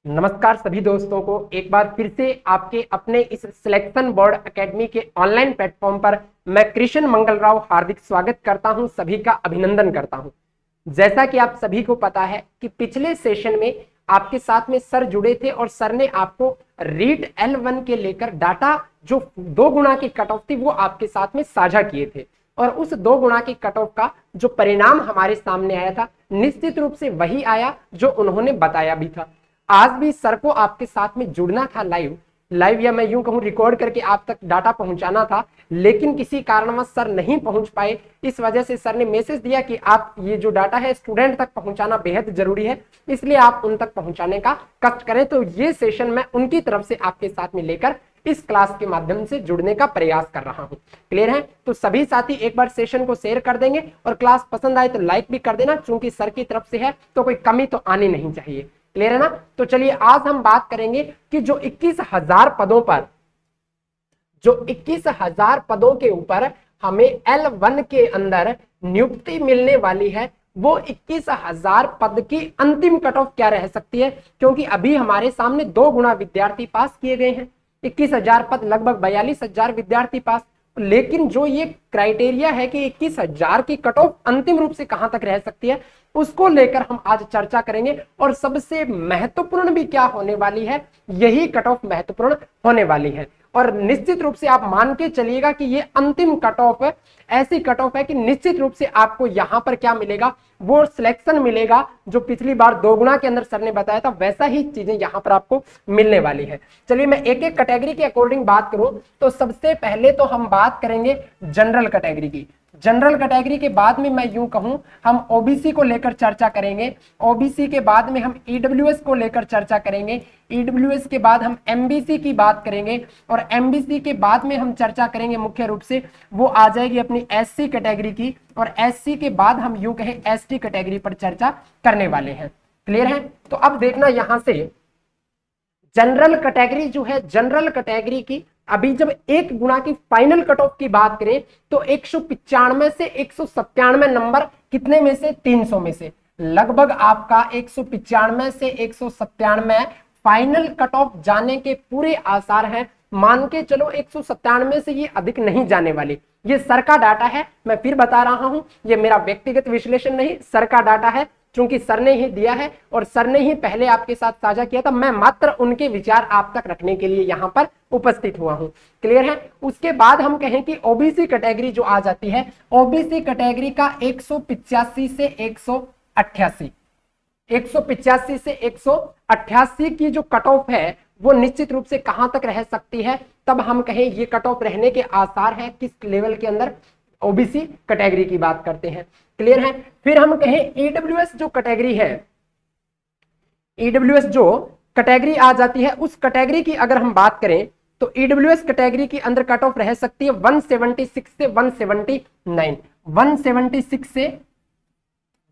नमस्कार सभी दोस्तों को एक बार फिर से आपके अपने इस सिलेक्शन बोर्ड एकेडमी के ऑनलाइन प्लेटफॉर्म पर मैं कृष्ण मंगल राव हार्दिक स्वागत करता हूं, सभी का अभिनंदन करता हूं। जैसा कि आप सभी को पता है कि पिछले सेशन में आपके साथ में सर जुड़े थे और सर ने आपको रीट L1 के लेकर डाटा जो 2 गुना की कट ऑफ थी वो आपके साथ में साझा किए थे और उस 2 गुना की कट ऑफ का जो परिणाम हमारे सामने आया था निश्चित रूप से वही आया जो उन्होंने बताया भी था। आज भी सर को आपके साथ में जुड़ना था लाइव या मैं यूं कहूं रिकॉर्ड करके आप तक डाटा पहुंचाना था, लेकिन किसी कारणवश सर नहीं पहुंच पाए। इस वजह से सर ने मैसेज दिया कि आप ये जो डाटा है स्टूडेंट तक पहुंचाना बेहद जरूरी है, इसलिए आप उन तक पहुंचाने का कष्ट करें। तो ये सेशन मैं उनकी तरफ से आपके साथ में लेकर इस क्लास के माध्यम से जुड़ने का प्रयास कर रहा हूं। क्लियर है? तो सभी साथी एक बार सेशन को शेयर कर देंगे और क्लास पसंद आए तो लाइक भी कर देना, चूंकि सर की तरफ से है तो कोई कमी तो आनी नहीं चाहिए। क्लियर है ना? तो चलिए आज हम बात करेंगे कि जो 21,000 पदों पर जो 21,000 पदों के ऊपर हमें L1 के अंदर नियुक्ति मिलने वाली है, वो 21,000 पद की अंतिम कट ऑफ क्या रह सकती है, क्योंकि अभी हमारे सामने 2 गुना विद्यार्थी पास किए गए हैं। 21,000 पद लगभग 42,000 विद्यार्थी पास, लेकिन जो ये क्राइटेरिया है कि 21,000 की कट ऑफ अंतिम रूप से कहां तक रह सकती है, उसको लेकर हम आज चर्चा करेंगे। और सबसे महत्वपूर्ण भी क्या होने वाली है, यही कट ऑफ महत्वपूर्ण होने वाली है। और निश्चित रूप से आप मान के चलिएगा कि ये अंतिम कट ऑफ है, ऐसी कट ऑफ है कि निश्चित रूप से आपको यहां पर क्या मिलेगा, वो सिलेक्शन मिलेगा जो पिछली बार 2 गुना के अंदर सर ने बताया था, वैसा ही चीजें यहां पर आपको मिलने वाली है। चलिए मैं एक एक कैटेगरी के अकॉर्डिंग बात करूं तो सबसे पहले तो हम बात करेंगे जनरल कैटेगरी की। जनरल कैटेगरी के बाद में मैं यूं कहूं हम ओबीसी को लेकर चर्चा करेंगे, ओबीसी के बाद में हम ईडब्ल्यूएस को लेकर चर्चा करेंगे, ईडब्ल्यूएस के बाद हम एमबीसी की बात करेंगे और एमबीसी के बाद में हम चर्चा करेंगे मुख्य रूप से वो आ जाएगी अपनी एससी कैटेगरी की, और एससी के बाद हम यूं कहें एसटी कैटेगरी पर चर्चा करने वाले हैं। क्लियर है? तो अब देखना यहां से जनरल कैटेगरी जो है, जनरल कैटेगरी की अभी जब 1 गुना की फाइनल कट ऑफ की बात करें तो 195 से 197 नंबर कितने में से, 300 में से लगभग आपका 195 से 197 फाइनल कट ऑफ जाने के पूरे आसार हैं। मान के चलो 197 से ये अधिक नहीं जाने वाली, ये सर का डाटा है, मैं फिर बता रहा हूं, ये मेरा व्यक्तिगत विश्लेषण नहीं, सर का डाटा है, क्योंकि सर ने ही दिया है और सर ने ही पहले आपके साथ साझा किया था। मैं मात्र उनके विचार आप तक रखने के लिए यहां पर उपस्थित हुआ हूं। क्लियर है? उसके बाद हम कहें कि ओबीसी कैटेगरी जो आ जाती है, ओबीसी कैटेगरी का 185 से 188, 185 से 188 की जो कट ऑफ है वो निश्चित रूप से कहां तक रह सकती है, तब हम कहें ये कट ऑफ रहने के आसार है किस लेवल के अंदर, ओबीसी कैटेगरी की बात करते हैं। क्लियर है? फिर हम कहें ईडब्ल्यूएस जो कैटेगरी है, ईडब्ल्यूएस जो कैटेगरी आ जाती है, उस कैटेगरी की अगर हम बात करें तो ईडब्ल्यूएस कैटेगरी की अंदर कट ऑफ रह सकती है 176 से 179, 176 से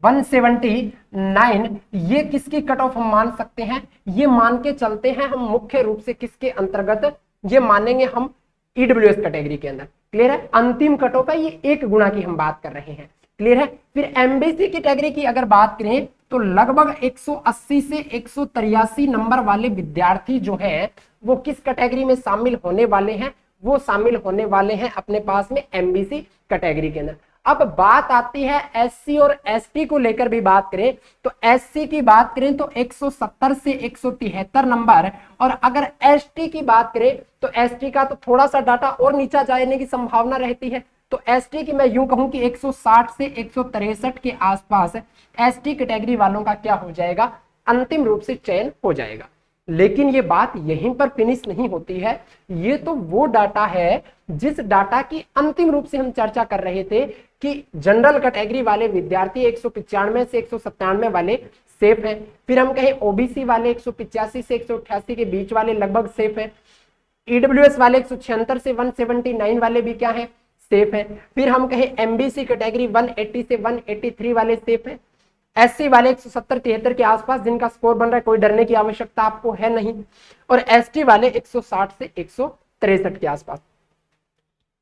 179। ये किसकी कट ऑफ हम मान सकते हैं, ये मान के चलते हैं हम मुख्य रूप से किसके अंतर्गत, ये मानेंगे हम ईडब्ल्यूएस कैटेगरी के अंदर। क्लियर है? अंतिम कट ऑफ है, ये 1 गुना की हम बात कर रहे हैं। क्लियर है? फिर एमबीसी कैटेगरी की अगर बात करें तो लगभग 180 से 183 नंबर वाले विद्यार्थी जो हैं वो किस कैटेगरी में शामिल होने वाले हैं, वो शामिल होने वाले हैं अपने पास में एमबीसी कैटेगरी के अंदर। अब बात आती है एससी और एसटी को लेकर भी बात करें तो एससी की बात करें तो 170 से 173 नंबर, और अगर एसटी की बात करें तो एसटी का तो थोड़ा सा डाटा और नीचा जाने की संभावना रहती है, तो एसटी की मैं यूं कहूं कि 160 से 163 के आसपास एसटी कैटेगरी वालों का क्या हो जाएगा, अंतिम रूप से चयन हो जाएगा। लेकिन ये बात यहीं पर फिनिश नहीं होती है, ये तो वो डाटा है जिस डाटा की अंतिम रूप से हम चर्चा कर रहे थे कि जनरल कैटेगरी वाले विद्यार्थी 195 से 197 वाले सेफ हैं। फिर हम कहें ओबीसी वाले 185 से 188 के बीच वाले लगभग सेफ है, ईडब्ल्यूएस वाले 176 से 179 वाले भी क्या है, सेफ है। फिर हम कहें एमबीसी कैटेगरी 180 से 183 वाले सेफ है, एससी वाले 170-73 के आसपास जिनका स्कोर बन रहा है, कोई डरने की आवश्यकता आपको है नहीं, और एसटी वाले 160 से 163 के आसपास।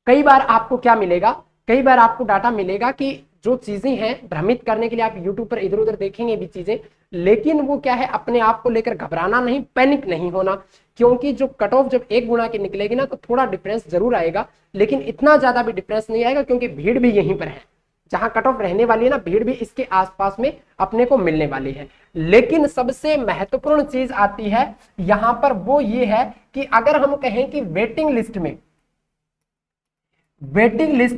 कई बार आपको क्या मिलेगा, कई बार आपको डाटा मिलेगा कि जो चीजें हैं भ्रमित करने के लिए आप यूट्यूब पर इधर उधर देखेंगे भी चीजें, लेकिन वो क्या है, अपने आप को लेकर घबराना नहीं, पैनिक नहीं होना, क्योंकि जो कट ऑफ जब 1 गुना की निकलेगी ना तो थोड़ा डिफरेंस जरूर आएगा, लेकिन इतना ज्यादा भी डिफरेंस नहीं आएगा, क्योंकि भीड़ भी यहीं पर है जहां कट ऑफ रहने वाली है ना, भीड़ भी इसके आसपास में अपने को मिलने वाली है। लेकिन सबसे महत्वपूर्ण चीज आती है यहां पर, वो ये है कि अगर हम कहें कि वेटिंग लिस्ट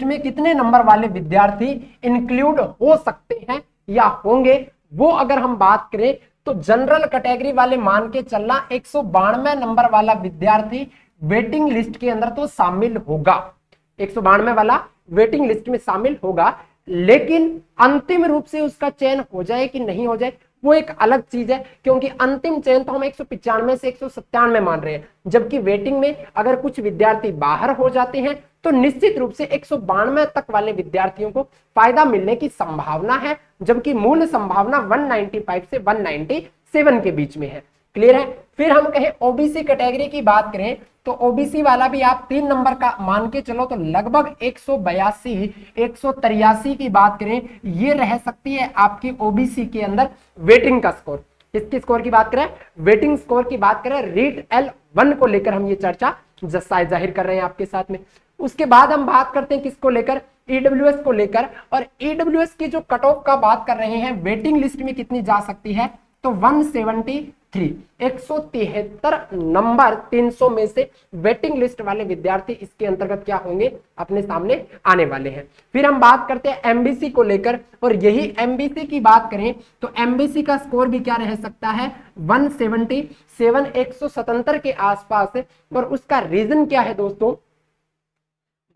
में कितने नंबर वाले विद्यार्थी इंक्लूड हो सकते हैं या होंगे, वो अगर हम बात करें तो जनरल कैटेगरी वाले मान के चलना 192 नंबर वाला विद्यार्थी वेटिंग लिस्ट के अंदर तो शामिल होगा, 192 वाला वेटिंग लिस्ट में शामिल होगा। लेकिन अंतिम रूप से उसका चयन हो जाए कि नहीं हो जाए वो एक अलग चीज है, क्योंकि अंतिम चयन तो हम 195 से 197 मान रहे हैं, जबकि वेटिंग में अगर कुछ विद्यार्थी बाहर हो जाते हैं तो निश्चित रूप से 192 तक वाले विद्यार्थियों को फायदा मिलने की संभावना है, जबकि मूल संभावना 195 से 197 के बीच में है। क्लियर है। फिर हम कहें ओबीसी कैटेगरी की बात करें तो ओबीसी वाला भी आप 3 नंबर का मान के चलो तो लगभग 182 183 की बात करें, ये रह सकती है आपकी ओबीसी के अंदर वेटिंग का स्कोर। किसकी स्कोर की बात करें, वेटिंग स्कोर की बात करें, रीट L1 को लेकर हम ये चर्चा जाहिर कर रहे हैं आपके साथ में। उसके बाद हम बात करते हैं किसको लेकर, ईडब्ल्यूएस को लेकर, और ईडब्ल्यूएस की जो कट ऑफ का बात कर रहे हैं वेटिंग लिस्ट में कितनी जा सकती है तो 173 173 नंबर 300 में से वेटिंग लिस्ट वाले विद्यार्थी इसके अंतर्गत क्या होंगे, अपने सामने आने वाले हैं। फिर हम बात करते हैं एमबीसी को लेकर, और यही एमबीसी की बात करें तो एमबीसी का स्कोर भी क्या रह सकता है 177 177 के आसपास है। और उसका रीजन क्या है दोस्तों,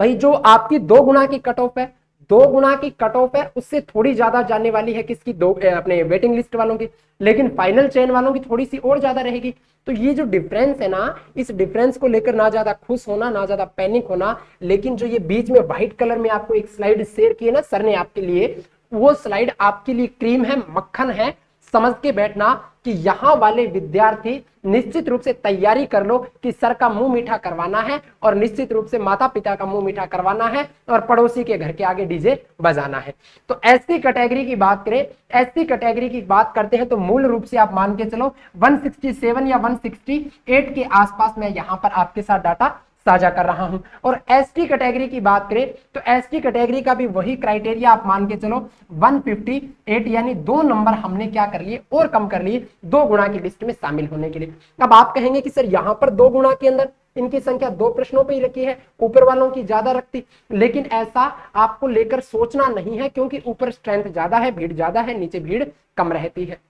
भाई जो आपकी 2 गुना की कट ऑफ है, 2 गुना की कट ऑफ है, उससे थोड़ी ज्यादा जाने वाली है किसकी, अपने वेटिंग लिस्ट वालों की, लेकिन फाइनल चयन वालों की थोड़ी सी और ज्यादा रहेगी। तो ये जो डिफरेंस है ना, इस डिफरेंस को लेकर ना ज्यादा खुश होना, ना ज्यादा पैनिक होना, लेकिन जो ये बीच में व्हाइट कलर में आपको एक स्लाइड शेयर की है ना सर ने आपके लिए, वो स्लाइड आपके लिए क्रीम है, मक्खन है। समझ के बैठना कि यहां वाले विद्यार्थी निश्चित रूप से तैयारी कर लो कि सर का मुंह मीठा करवाना है, और निश्चित रूप से माता पिता का मुंह मीठा करवाना है, और पड़ोसी के घर के आगे डीजे बजाना है। तो एससी कैटेगरी की बात करें, एससी कैटेगरी की बात करते हैं तो मूल रूप से आप मान के चलो 167 या 168 के आसपास में यहां पर आपके साथ डाटा साझा कर रहा हूं। और एसटी कैटेगरी की बात करें तो एसटी कैटेगरी का भी वही क्राइटेरिया आप मान के चलो 158, यानी 2 नंबर हमने क्या कर लिए और कम कर लिए 2 गुना की लिस्ट में शामिल होने के लिए। अब आप कहेंगे कि सर यहां पर 2 गुना के अंदर इनकी संख्या 2 प्रश्नों पे ही रखी है, ऊपर वालों की ज्यादा रखती, लेकिन ऐसा आपको लेकर सोचना नहीं है, क्योंकि ऊपर स्ट्रेंथ ज्यादा है, भीड़ ज्यादा है, नीचे भीड़ कम रहती है।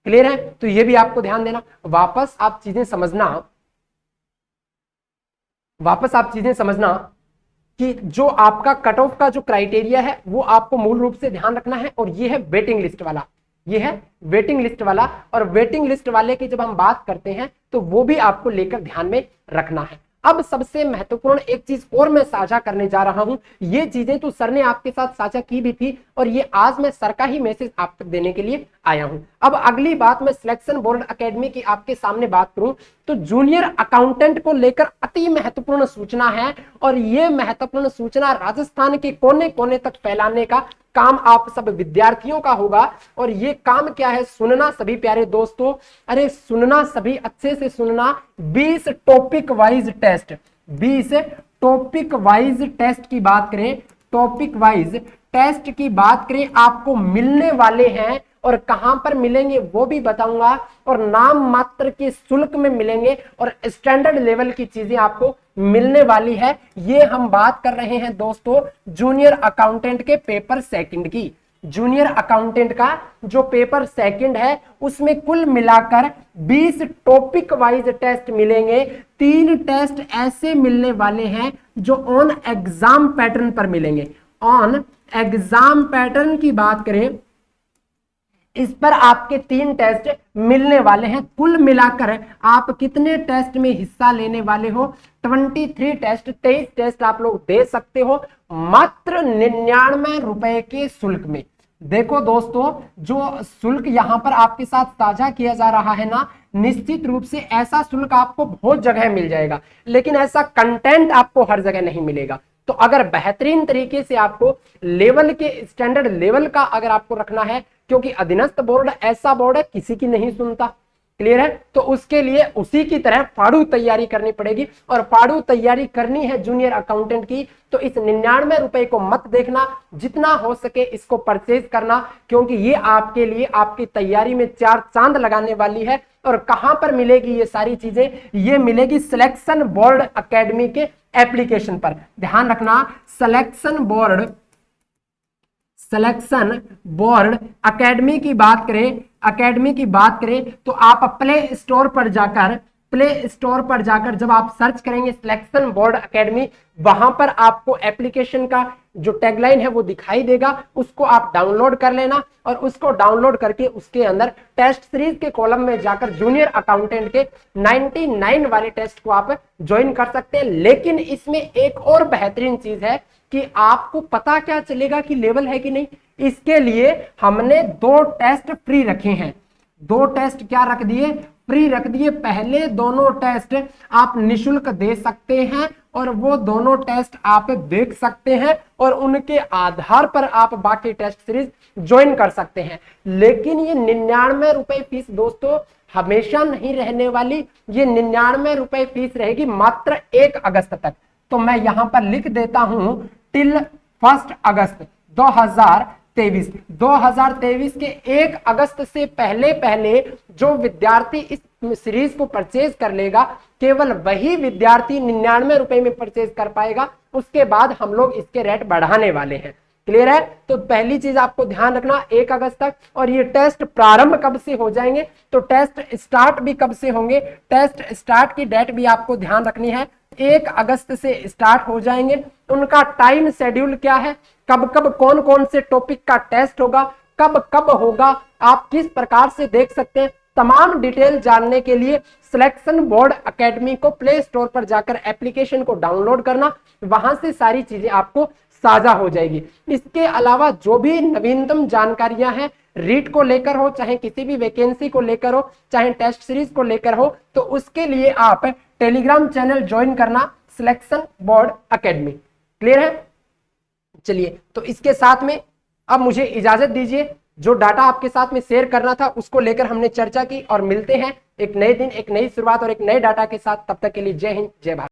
क्लियर है। तो ये भी आपको ध्यान देना, वापस आप चीजें समझना कि जो आपका कट ऑफ का जो क्राइटेरिया है वो आपको मूल रूप से ध्यान रखना है, और ये है वेटिंग लिस्ट वाला, ये है वेटिंग लिस्ट वाला। और वेटिंग लिस्ट वाले की जब हम बात करते हैं तो वो भी आपको लेकर ध्यान में रखना है। अब सबसे महत्वपूर्ण एक चीज और मैं साझा करने जा रहा हूं, ये चीजें तो सर ने आपके साथ साझा की भी थी, और ये आज मैं सर का ही मैसेज आप तक देने के लिए आया हूं। अब अगली बात मैं सिलेक्शन बोर्ड एकेडमी की आपके सामने बात करूं तो जूनियर अकाउंटेंट को लेकर अति महत्वपूर्ण सूचना है, और ये महत्वपूर्ण सूचना राजस्थान के कोने कोने तक फैलाने का काम आप सब विद्यार्थियों का होगा। और ये काम क्या है, सुनना सभी प्यारे दोस्तों, अरे सुनना सभी, अच्छे से सुनना। 20 topic wise test, 20 topic wise test की बात करें, टॉपिक वाइज टेस्ट की बात करें आपको मिलने वाले हैं, और कहां पर मिलेंगे वो भी बताऊंगा, और नाम मात्र के शुल्क में मिलेंगे, और स्टैंडर्ड लेवल की चीजें आपको मिलने वाली है। ये हम बात कर रहे हैं दोस्तों जूनियर अकाउंटेंट के पेपर सेकंड की। जूनियर अकाउंटेंट का जो पेपर सेकंड है उसमें कुल मिलाकर 20 टॉपिक वाइज टेस्ट मिलेंगे। 3 टेस्ट ऐसे मिलने वाले हैं जो ऑन एग्जाम पैटर्न पर मिलेंगे। ऑन एग्जाम पैटर्न की बात करें, इस पर आपके 3 टेस्ट मिलने वाले हैं। कुल मिलाकर आप कितने टेस्ट में हिस्सा लेने वाले हो, 23 टेस्ट, 23 टेस्ट आप लोग दे सकते हो मात्र 99 रुपए के शुल्क में। देखो दोस्तों, जो शुल्क यहां पर आपके साथ साझा किया जा रहा है ना, निश्चित रूप से ऐसा शुल्क आपको बहुत जगह मिल जाएगा, लेकिन ऐसा कंटेंट आपको हर जगह नहीं मिलेगा। तो अगर बेहतरीन तरीके से आपको लेवल के स्टैंडर्ड लेवल का अगर आपको रखना है, क्योंकि अधीनस्थ बोर्ड ऐसा बोर्ड है किसी की नहीं सुनता, क्लियर है, तो उसके लिए उसी की तरह फाड़ू तैयारी करनी पड़ेगी। और फाड़ू तैयारी करनी है जूनियर अकाउंटेंट की, तो इस 99 रुपए को मत देखना, जितना हो सके इसको परचेज करना, क्योंकि ये आपके लिए आपकी तैयारी में 4 चांद लगाने वाली है। और कहां पर मिलेगी ये सारी चीजें? ये मिलेगी सिलेक्शन बोर्ड एकेडमी के एप्लीकेशन पर। ध्यान रखना, सिलेक्शन बोर्ड एकेडमी की बात करें तो आप प्ले स्टोर पर जाकर जब आप सर्च करेंगे सिलेक्शन बोर्ड एकेडमी, वहां पर आपको एप्लीकेशन का जो टैगलाइन है वो दिखाई देगा, उसको आप डाउनलोड कर लेना। और उसको डाउनलोड करके उसके अंदर टेस्ट सीरीज के कॉलम में जाकर जूनियर अकाउंटेंट के 99 वाले टेस्ट को आप ज्वाइन कर सकते हैं। लेकिन इसमें एक और बेहतरीन चीज है कि आपको पता क्या चलेगा कि लेवल है कि नहीं। इसके लिए हमने 2 टेस्ट फ्री रखे हैं। 2 टेस्ट क्या रख दिए? फ्री रख दिए। पहले दोनों टेस्ट आप निशुल्क दे सकते हैं और वो दोनों टेस्ट आप देख सकते हैं और उनके आधार पर आप बाकी टेस्ट सीरीज ज्वाइन कर सकते हैं। लेकिन ये 99 रुपए फीस दोस्तों हमेशा नहीं रहने वाली। ये 99 रुपए फीस रहेगी मात्र 1 अगस्त तक। तो मैं यहां पर लिख देता हूं टिल 1 अगस्त 2023 के 1 अगस्त से पहले जो विद्यार्थी इस सीरीज को परचेज कर लेगा, केवल वही विद्यार्थी 99 रुपए में परचेज कर पाएगा। उसके बाद हम लोग इसके रेट बढ़ाने वाले हैं। क्लियर है? तो पहली चीज आपको ध्यान रखना 1 अगस्त तक। और ये टेस्ट प्रारंभ कब से हो जाएंगे, तो टेस्ट स्टार्ट भी कब से होंगे, टेस्ट स्टार्ट की डेट भी आपको ध्यान रखनी है। 1 अगस्त से स्टार्ट हो जाएंगे। उनका टाइम शेड्यूल क्या है, कब कब कौन कौन से टॉपिक का टेस्ट होगा, कब कब होगा, आप किस प्रकार से देख सकते हैं, तमाम डिटेल जानने के लिए सिलेक्शन बोर्ड एकेडमी को प्ले स्टोर पर जाकर एप्लीकेशन को डाउनलोड करना। वहां से सारी चीजें आपको साझा हो जाएगी। इसके अलावा जो भी नवीनतम जानकारियां हैं, रीट को लेकर हो, चाहे किसी भी वैकेंसी को लेकर हो, चाहे टेस्ट सीरीज को लेकर हो, तो उसके लिए आप टेलीग्राम चैनल ज्वाइन करना सिलेक्शन बोर्ड एकेडमी। क्लियर है? चलिए, तो इसके साथ में अब मुझे इजाजत दीजिए। जो डाटा आपके साथ में शेयर करना था उसको लेकर हमने चर्चा की, और मिलते हैं एक नए दिन, एक नई शुरुआत और एक नए डाटा के साथ। तब तक के लिए जय हिंद, जय भारत।